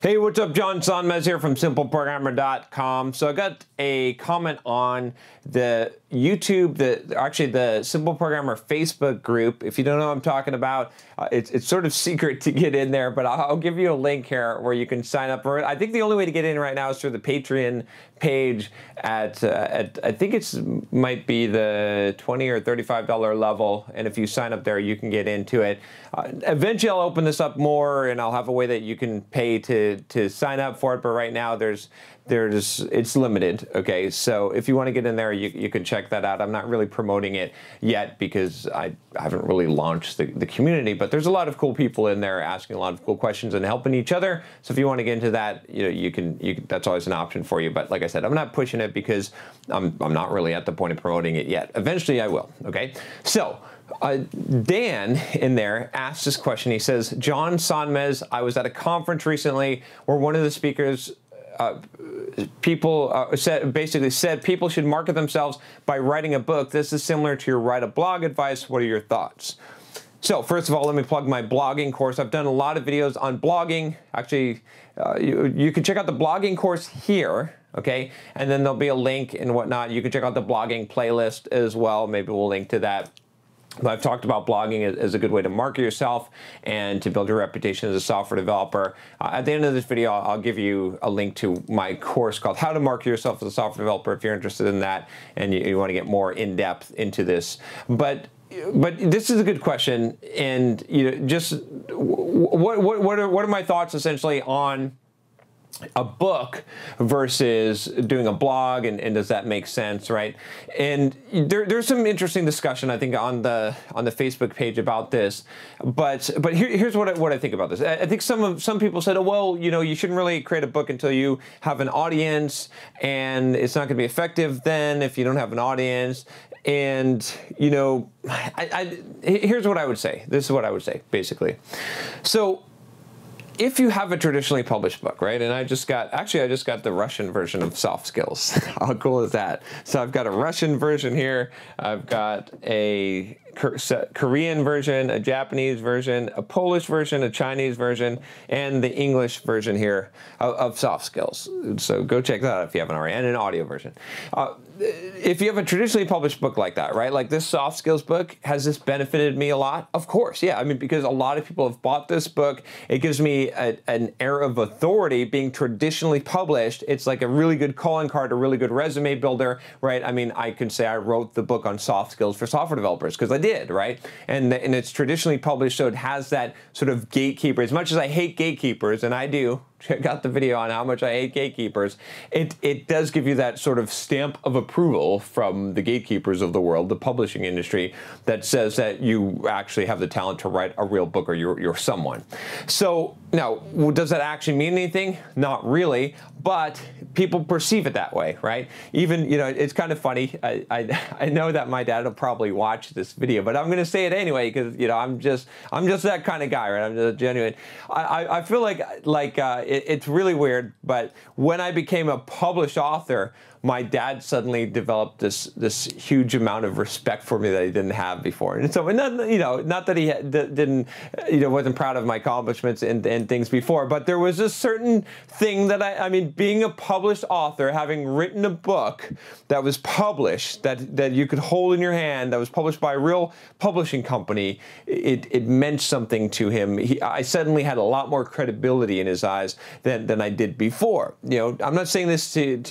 Hey, what's up? John Sonmez here from SimpleProgrammer.com. So I got a comment on the YouTube, the Simple Programmer Facebook group. If you don't know what I'm talking about, it's sort of secret to get in there, but I'll give you a link here where you can sign up for it. I think the only way to get in right now is through the Patreon page at I think it's might be the $20 or $35 level, and if you sign up there, you can get into it. Eventually, I'll open this up more, and I'll have a way that you can pay to sign up for it. But right now, it's limited. Okay, so if you want to get in there, you can check that out. I'm not really promoting it yet because I haven't really launched the community, but there's a lot of cool people in there asking a lot of cool questions and helping each other. So if you want to get into that, you can that's always an option for you. But like I said, I'm not pushing it because I'm not really at the point of promoting it yet. Eventually I will. Okay, so Dan in there asked this question. He says, John Sonmez, I was at a conference recently where one of the speakers basically said people should market themselves by writing a book. This is similar to your write a blog advice. What are your thoughts? So first of all, let me plug my blogging course. I've done a lot of videos on blogging. Actually, you can check out the blogging course here, okay? And then there'll be a link and whatnot. You can check out the blogging playlist as well. Maybe we'll link to that. But I've talked about blogging as a good way to market yourself and to build your reputation as a software developer. At the end of this video, I'll give you a link to my course called How to Market Yourself as a Software Developer if you're interested in that and you want to get more in depth into this. But this is a good question, and just what are my thoughts essentially on a book versus doing a blog, and does that make sense, right? And there's some interesting discussion, I think, on the Facebook page about this. But here's what I think about this. I think some people said, oh, well, you shouldn't really create a book until you have an audience, and it's not going to be effective then if you don't have an audience. And here's what I would say. This is what I would say, basically. So if you have a traditionally published book, right? And I just got the Russian version of Soft Skills. How cool is that? So I've got a Russian version here. I've got a Korean version, a Japanese version, a Polish version, a Chinese version, and the English version here of Soft Skills. So go check that out if you haven't already, and an audio version. If you have a traditionally published book like that, right? Like this Soft Skills book, has this benefited me a lot? Of course, yeah. I mean, because a lot of people have bought this book. It gives me an air of authority being traditionally published. It's like a really good calling card, a really good resume builder, right? I mean, I can say I wrote the book on soft skills for software developers because I did, right? And it's traditionally published, so it has that sort of gatekeeper. As much as I hate gatekeepers, and I do, check out the video on how much I hate gatekeepers, it does give you that sort of stamp of approval from the gatekeepers of the world, the publishing industry, that says that you actually have the talent to write a real book, or you're someone. So now, does that actually mean anything? Not really, but people perceive it that way, right? Even, it's kind of funny. I know that my dad will probably watch this video, but I'm going to say it anyway because, I'm just that kind of guy, right? I'm just genuine. I feel like it's really weird, but when I became a published author, my dad suddenly developed this huge amount of respect for me that he didn't have before. And so, not that he didn't, wasn't proud of my accomplishments and things before, but there was a certain thing that I mean, being a published author, having written a book that was published, that you could hold in your hand, that was published by a real publishing company, it meant something to him. I suddenly had a lot more credibility in his eyes than I did before. I'm not saying this in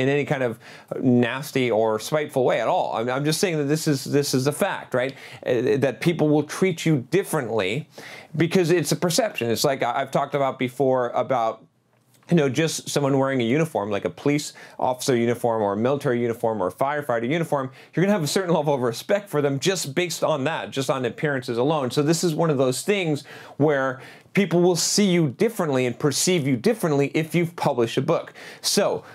any kind of nasty or spiteful way at all. I'm just saying that this is a fact, right? That people will treat you differently because it's a perception. It's like I've talked about before about just someone wearing a uniform, like a police officer uniform or a military uniform or a firefighter uniform. You're going to have a certain level of respect for them just based on that, just on appearances alone. So this is one of those things where people will see you differently and perceive you differently if you've published a book. So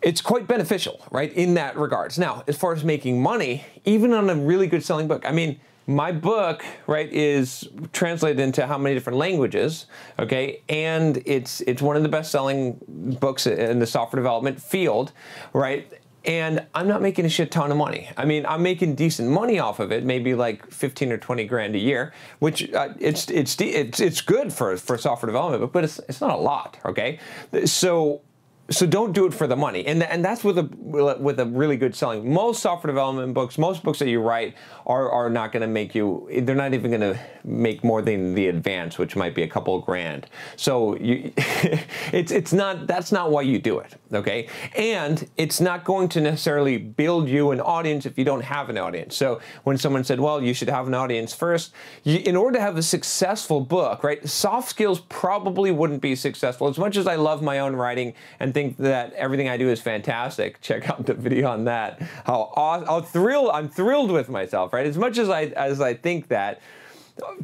it's quite beneficial, right, in that regards. Now, as far as making money, even on a really good selling book, I mean, my book, right, is translated into how many different languages, okay? And it's one of the best-selling books in the software development field, right? and I'm not making a shit ton of money. I mean, I'm making decent money off of it, maybe like 15 or 20 grand a year, which it's good for software development, but it's not a lot, okay? So don't do it for the money, and that's with a really good selling. Most software development books, most books that you write are not going to make you. They're not even going to make more than the advance, which might be a couple of grand. So it's not. That's not why you do it, okay? And it's not going to necessarily build you an audience if you don't have an audience. So when someone said, "Well, you should have an audience first," in order to have a successful book, right? Soft skills probably wouldn't be successful. As much as I love my own writing and think that everything I do is fantastic, check out the video on that. I'm thrilled with myself, right? As much as I think that,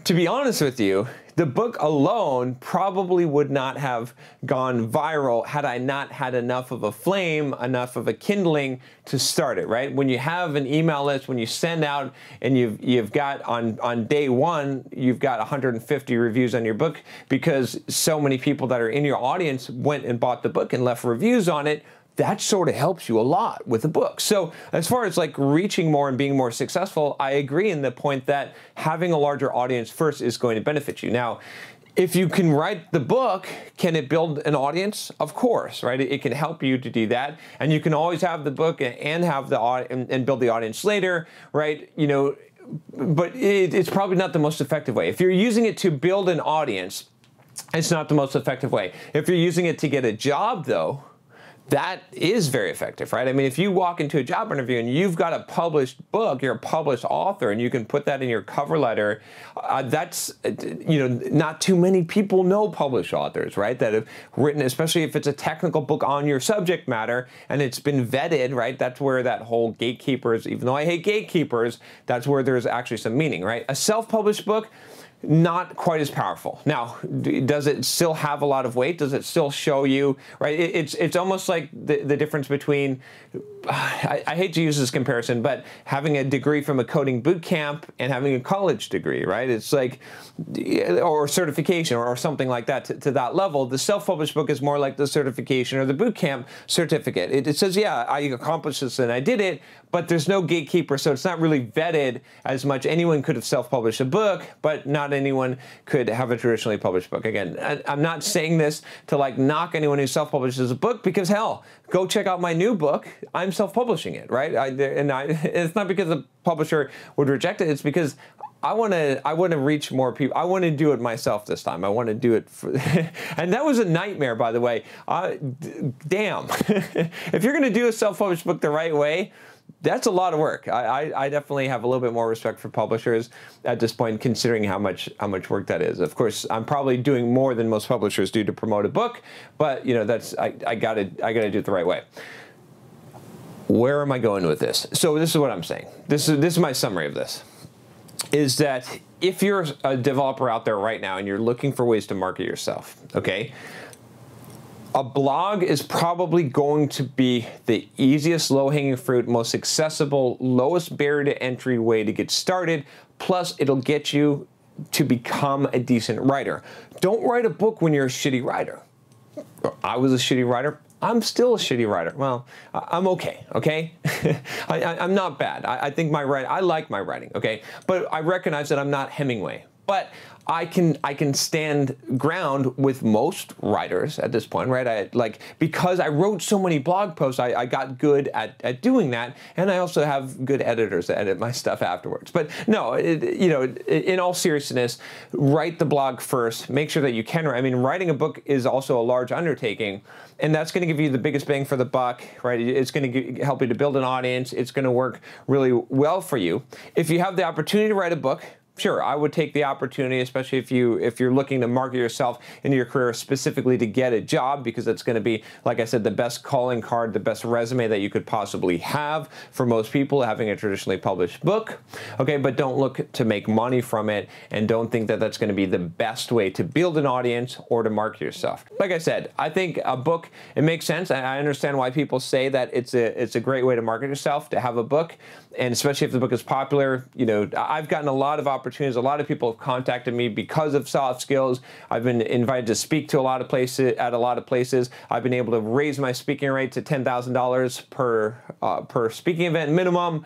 to be honest with you, the book alone probably would not have gone viral had I not had enough of a flame, enough of a kindling to start it, right? When you have an email list, when you send out and you've got on day one, you've got 150 reviews on your book because so many people that are in your audience went and bought the book and left reviews on it, that sort of helps you a lot with a book. So as far as like reaching more and being more successful, I agree in the point that having a larger audience first is going to benefit you. Now, if you can write the book, can it build an audience? Of course, right? It can help you to do that. And you can always have the book and have the and build the audience later, right? You know, but it's probably not the most effective way. If you're using it to build an audience, it's not the most effective way. If you're using it to get a job though, that is very effective, right? I mean, if you walk into a job interview and you've got a published book, you're a published author, and you can put that in your cover letter, that's, not too many people know published authors, right? That have written, especially if it's a technical book on your subject matter and it's been vetted, right? That's where that whole gatekeepers, even though I hate gatekeepers, that's where there's actually some meaning, right? A self-published book, not quite as powerful. Now, does it still have a lot of weight? Does it still show you, right? It's almost like the difference between, I hate to use this comparison, but having a degree from a coding boot camp and having a college degree, right? It's like, or certification or something like that to that level. The self-published book is more like the certification or the boot camp certificate. It says, yeah, I accomplished this and I did it, but there's no gatekeeper, so it's not really vetted as much. Anyone could have self-published a book, but not anyone could have a traditionally published book. Again, I'm not saying this to like knock anyone who self-publishes a book, because hell, go check out my new book. I'm self-publishing it, right? It's not because the publisher would reject it. It's because I want to reach more people. I want to do it myself this time. I want to do it for, and that was a nightmare, by the way. Damn, if you're going to do a self-published book the right way, that's a lot of work. I definitely have a little bit more respect for publishers at this point, considering how much work that is. Of course, I'm probably doing more than most publishers do to promote a book, but that's I gotta do it the right way. Where am I going with this? So this is what I'm saying. This is my summary of this. Is that if you're a developer out there right now and you're looking for ways to market yourself, okay? A blog is probably going to be the easiest, low-hanging fruit, most accessible, lowest barrier to entry way to get started. Plus, it'll get you to become a decent writer. Don't write a book when you're a shitty writer. I was a shitty writer. I'm still a shitty writer. Well, I'm okay, okay? I'm not bad. I think I like my writing, okay? But I recognize that I'm not Hemingway. But I can stand ground with most writers at this point, right? Because I wrote so many blog posts, I got good at doing that, and I also have good editors that edit my stuff afterwards. But no, in all seriousness, write the blog first. Make sure that you can write. I mean, writing a book is also a large undertaking, and that's going to give you the biggest bang for the buck, right? It's going to help you to build an audience. It's going to work really well for you. If you have the opportunity to write a book, sure, I would take the opportunity, especially if you're looking to market yourself into your career specifically to get a job, because it's going to be, like I said, the best calling card, the best resume that you could possibly have for most people, having a traditionally published book. Okay, but don't look to make money from it, and don't think that that's going to be the best way to build an audience or to market yourself. Like I said, I think a book, it makes sense. I understand why people say that it's a great way to market yourself, to have a book, and especially if the book is popular. I've gotten a lot of opportunities opportunities. A lot of people have contacted me because of soft skills. I've been invited to speak to a lot of places. I've been able to raise my speaking rate to $10,000 per speaking event minimum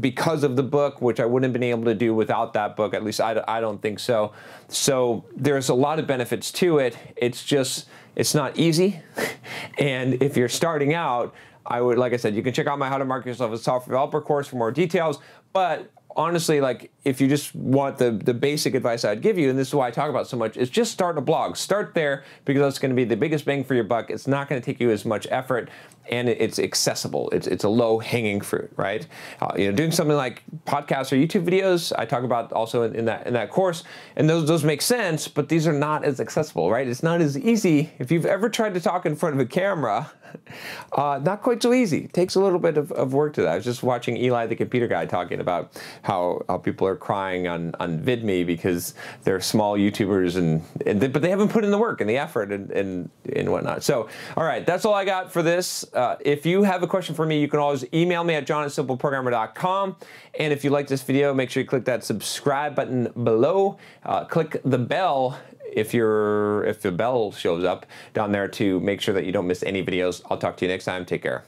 because of the book, which I wouldn't have been able to do without that book. At least I don't think so. So there's a lot of benefits to it. It's not easy. And if you're starting out, like I said, you can check out my How to Market Yourself as a Software Developer course for more details. But honestly, like, if you just want the basic advice I'd give you, and this is why I talk about it so much, is just start a blog. Start there, because that's going to be the biggest bang for your buck. It's not going to take you as much effort, and it's accessible. It's a low-hanging fruit, right? Doing something like podcasts or YouTube videos, I talk about also in that course, and those make sense, but these are not as accessible, right? It's not as easy. If you've ever tried to talk in front of a camera, not quite so easy. It takes a little bit of work to that. I was just watching Eli the Computer Guy talking about how people are crying on VidMe because they're small YouTubers, but they haven't put in the work and the effort and whatnot. So, all right, that's all I got for this. If you have a question for me, you can always email me at john@simpleprogrammer.com. And if you like this video, make sure you click that subscribe button below. Click the bell if the bell shows up down there to make sure that you don't miss any videos. I'll talk to you next time. Take care.